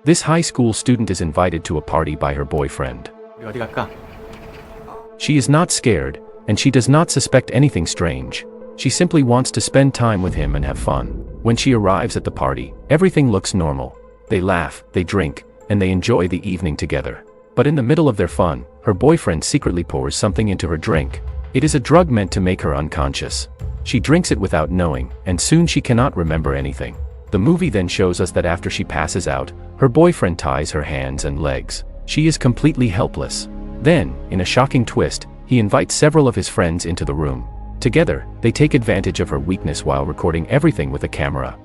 This high school student is invited to a party by her boyfriend. 우리 어디 갈까? She is not scared, and she does not suspect anything strange. She simply wants to spend time with him and have fun. When she arrives at the party, everything looks normal. They laugh, they drink, and they enjoy the evening together. But in the middle of their fun, her boyfriend secretly pours something into her drink. It is a drug meant to make her unconscious. She drinks it without knowing, and soon she cannot remember anything. The movie then shows us that after she passes out, her boyfriend ties her hands and legs. She is completely helpless. Then, in a shocking twist, he invites several of his friends into the room. Together, they take advantage of her weakness while recording everything with a camera.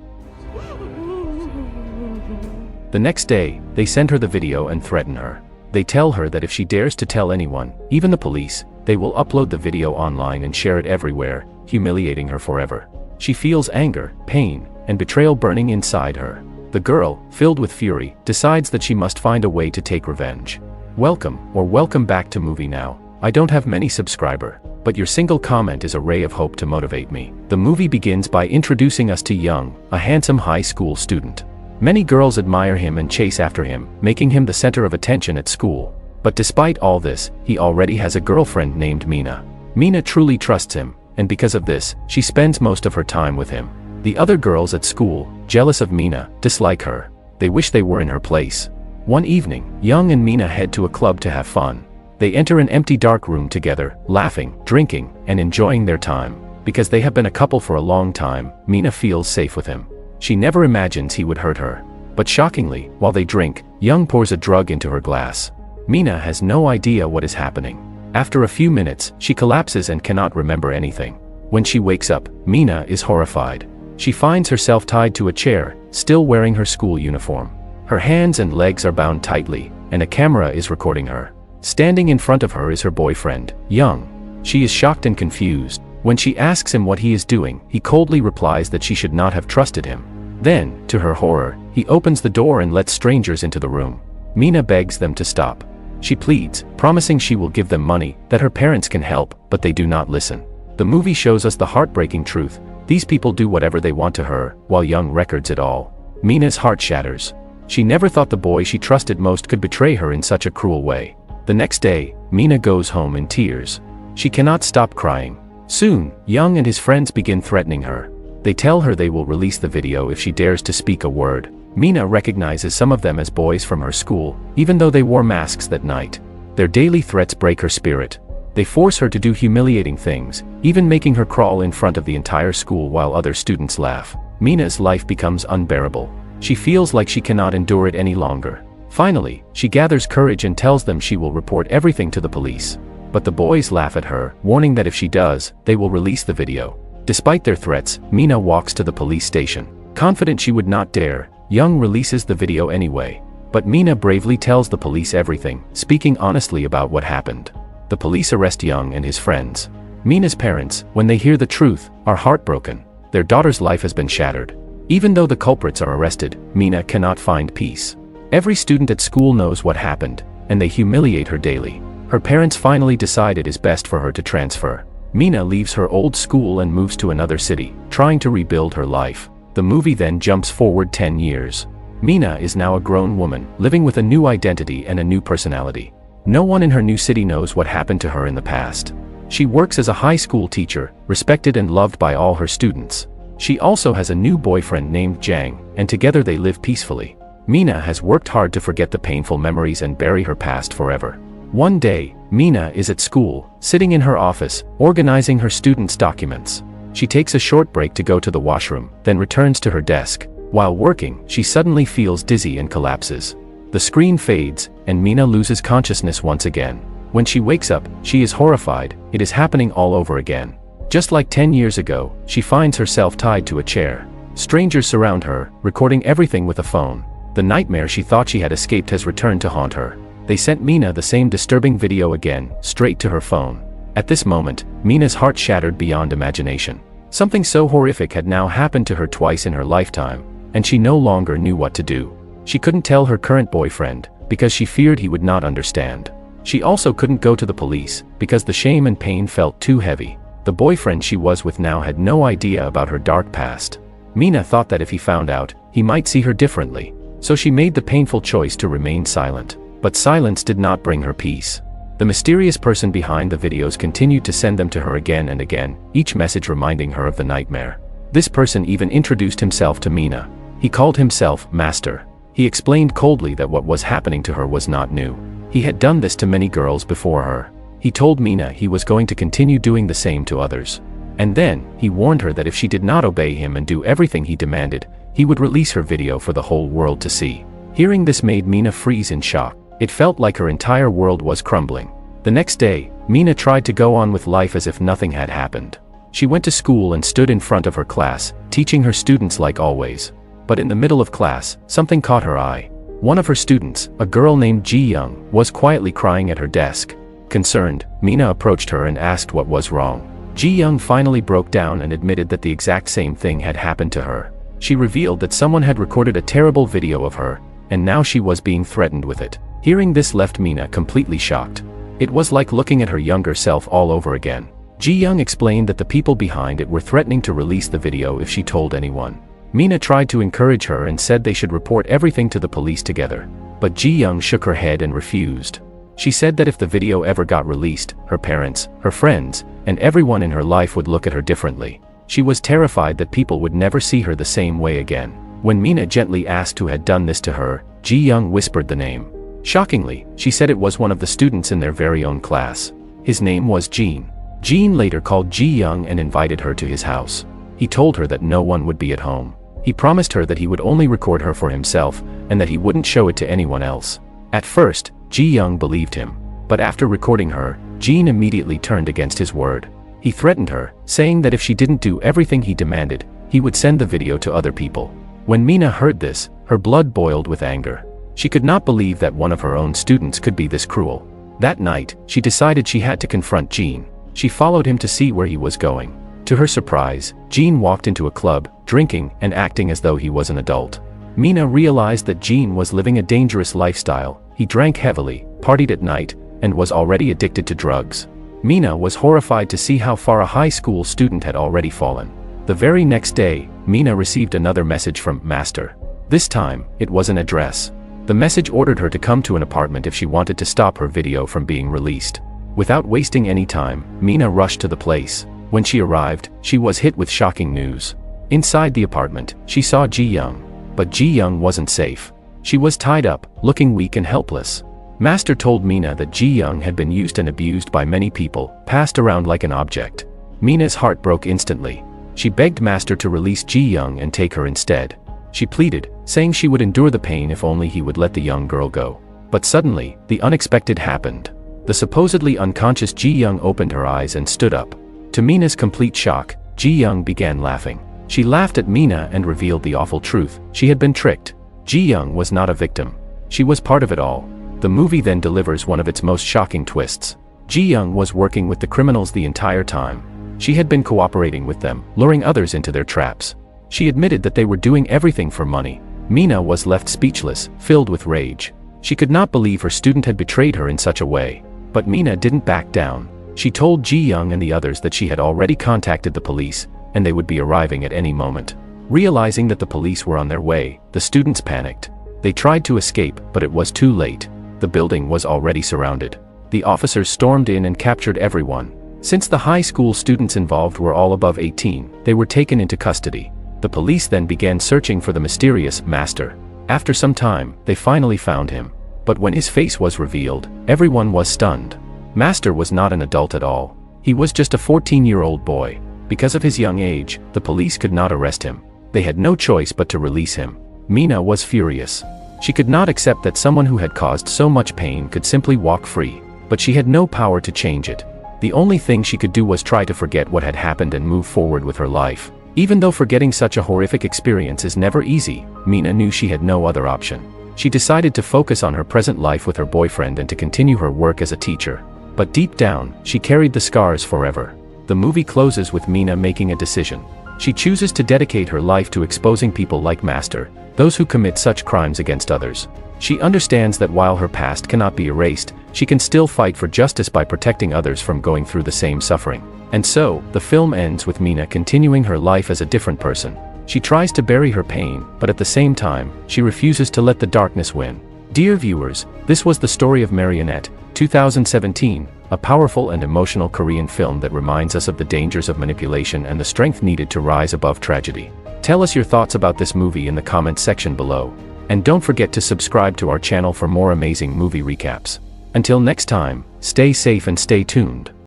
The next day, they send her the video and threaten her. They tell her that if she dares to tell anyone, even the police, they will upload the video online and share it everywhere, humiliating her forever. She feels anger, pain, and betrayal burning inside her. The girl, filled with fury, decides that she must find a way to take revenge. Welcome back to Movie Now. I don't have many subscribers, but your single comment is a ray of hope to motivate me. The movie begins by introducing us to Young, a handsome high school student. Many girls admire him and chase after him, making him the center of attention at school. But despite all this, he already has a girlfriend named Mina. Mina truly trusts him, and because of this, she spends most of her time with him. The other girls at school, jealous of Mina, dislike her. They wish they were in her place. One evening, Young and Mina head to a club to have fun. They enter an empty dark room together, laughing, drinking, and enjoying their time. Because they have been a couple for a long time, Mina feels safe with him. She never imagines he would hurt her. But shockingly, while they drink, Young pours a drug into her glass. Mina has no idea what is happening. After a few minutes, she collapses and cannot remember anything. When she wakes up, Mina is horrified. She finds herself tied to a chair, still wearing her school uniform. Her hands and legs are bound tightly, and a camera is recording her. Standing in front of her is her boyfriend, Young. She is shocked and confused. When she asks him what he is doing, he coldly replies that she should not have trusted him. Then, to her horror, he opens the door and lets strangers into the room. Mina begs them to stop. She pleads, promising she will give them money, that her parents can help, but they do not listen. The movie shows us the heartbreaking truth. These people do whatever they want to her, while Young records it all. Mina's heart shatters. She never thought the boy she trusted most could betray her in such a cruel way. The next day, Mina goes home in tears. She cannot stop crying. Soon, Young and his friends begin threatening her. They tell her they will release the video if she dares to speak a word. Mina recognizes some of them as boys from her school, even though they wore masks that night. Their daily threats break her spirit. They force her to do humiliating things, even making her crawl in front of the entire school while other students laugh. Mina's life becomes unbearable. She feels like she cannot endure it any longer. Finally, she gathers courage and tells them she will report everything to the police. But the boys laugh at her, warning that if she does, they will release the video. Despite their threats, Mina walks to the police station. Confident she would not dare, Young releases the video anyway. But Mina bravely tells the police everything, speaking honestly about what happened. The police arrest Young and his friends. Mina's parents, when they hear the truth, are heartbroken. Their daughter's life has been shattered. Even though the culprits are arrested, Mina cannot find peace. Every student at school knows what happened, and they humiliate her daily. Her parents finally decide it is best for her to transfer. Mina leaves her old school and moves to another city, trying to rebuild her life. The movie then jumps forward 10 years. Mina is now a grown woman, living with a new identity and a new personality. No one in her new city knows what happened to her in the past. She works as a high school teacher, respected and loved by all her students. She also has a new boyfriend named Jang, and together they live peacefully. Mina has worked hard to forget the painful memories and bury her past forever. One day, Mina is at school, sitting in her office, organizing her students' documents. She takes a short break to go to the washroom, then returns to her desk. While working, she suddenly feels dizzy and collapses. The screen fades, and Mina loses consciousness once again. When she wakes up, she is horrified. It is happening all over again. Just like 10 years ago, she finds herself tied to a chair. Strangers surround her, recording everything with a phone. The nightmare she thought she had escaped has returned to haunt her. They sent Mina the same disturbing video again, straight to her phone. At this moment, Mina's heart shattered beyond imagination. Something so horrific had now happened to her twice in her lifetime, and she no longer knew what to do. She couldn't tell her current boyfriend, because she feared he would not understand. She also couldn't go to the police, because the shame and pain felt too heavy. The boyfriend she was with now had no idea about her dark past. Mina thought that if he found out, he might see her differently. So she made the painful choice to remain silent. But silence did not bring her peace. The mysterious person behind the videos continued to send them to her again and again, each message reminding her of the nightmare. This person even introduced himself to Mina. He called himself Master. He explained coldly that what was happening to her was not new. He had done this to many girls before her. He told Mina he was going to continue doing the same to others. And then, he warned her that if she did not obey him and do everything he demanded, he would release her video for the whole world to see. Hearing this made Mina freeze in shock. It felt like her entire world was crumbling. The next day, Mina tried to go on with life as if nothing had happened. She went to school and stood in front of her class, teaching her students like always. But in the middle of class, something caught her eye. One of her students, a girl named Ji-young, was quietly crying at her desk. Concerned, Mina approached her and asked what was wrong. Ji-young finally broke down and admitted that the exact same thing had happened to her. She revealed that someone had recorded a terrible video of her, and now she was being threatened with it. Hearing this left Mina completely shocked. It was like looking at her younger self all over again. Ji-young explained that the people behind it were threatening to release the video if she told anyone. Mina tried to encourage her and said they should report everything to the police together. But Ji-young shook her head and refused. She said that if the video ever got released, her parents, her friends, and everyone in her life would look at her differently. She was terrified that people would never see her the same way again. When Mina gently asked who had done this to her, Ji-young whispered the name. Shockingly, she said it was one of the students in their very own class. His name was Jean. Jean later called Ji-young and invited her to his house. He told her that no one would be at home. He promised her that he would only record her for himself, and that he wouldn't show it to anyone else. At first, Ji-young believed him. But after recording her, Jean immediately turned against his word. He threatened her, saying that if she didn't do everything he demanded, he would send the video to other people. When Mina heard this, her blood boiled with anger. She could not believe that one of her own students could be this cruel. That night, she decided she had to confront Jean. She followed him to see where he was going. To her surprise, Jean walked into a club, drinking and acting as though he was an adult. Mina realized that Jean was living a dangerous lifestyle. He drank heavily, partied at night, and was already addicted to drugs. Mina was horrified to see how far a high school student had already fallen. The very next day, Mina received another message from Master. This time, it was an address. The message ordered her to come to an apartment if she wanted to stop her video from being released. Without wasting any time, Mina rushed to the place. When she arrived, she was hit with shocking news. Inside the apartment, she saw Ji-young. But Ji-young wasn't safe. She was tied up, looking weak and helpless. Master told Mina that Ji-young had been used and abused by many people, passed around like an object. Mina's heart broke instantly. She begged Master to release Ji-young and take her instead. She pleaded, saying she would endure the pain if only he would let the young girl go. But suddenly, the unexpected happened. The supposedly unconscious Ji-young opened her eyes and stood up. To Mina's complete shock, Ji-young began laughing. She laughed at Mina and revealed the awful truth. She had been tricked. Ji-young was not a victim. She was part of it all. The movie then delivers one of its most shocking twists. Ji-young was working with the criminals the entire time. She had been cooperating with them, luring others into their traps. She admitted that they were doing everything for money. Mina was left speechless, filled with rage. She could not believe her student had betrayed her in such a way. But Mina didn't back down. She told Ji-young and the others that she had already contacted the police, and they would be arriving at any moment. Realizing that the police were on their way, the students panicked. They tried to escape, but it was too late. The building was already surrounded. The officers stormed in and captured everyone. Since the high school students involved were all above 18, they were taken into custody. The police then began searching for the mysterious Master. After some time, they finally found him. But when his face was revealed, everyone was stunned. Master was not an adult at all. He was just a 14-year-old boy. Because of his young age, the police could not arrest him. They had no choice but to release him. Mina was furious. She could not accept that someone who had caused so much pain could simply walk free. But she had no power to change it. The only thing she could do was try to forget what had happened and move forward with her life. Even though forgetting such a horrific experience is never easy, Mina knew she had no other option. She decided to focus on her present life with her boyfriend and to continue her work as a teacher. But deep down, she carried the scars forever. The movie closes with Mina making a decision. She chooses to dedicate her life to exposing people like Master, those who commit such crimes against others. She understands that while her past cannot be erased, she can still fight for justice by protecting others from going through the same suffering. And so, the film ends with Mina continuing her life as a different person. She tries to bury her pain, but at the same time, she refuses to let the darkness win. Dear viewers, this was the story of Marionette, 2017, a powerful and emotional Korean film that reminds us of the dangers of manipulation and the strength needed to rise above tragedy. Tell us your thoughts about this movie in the comments section below. And don't forget to subscribe to our channel for more amazing movie recaps. Until next time, stay safe and stay tuned.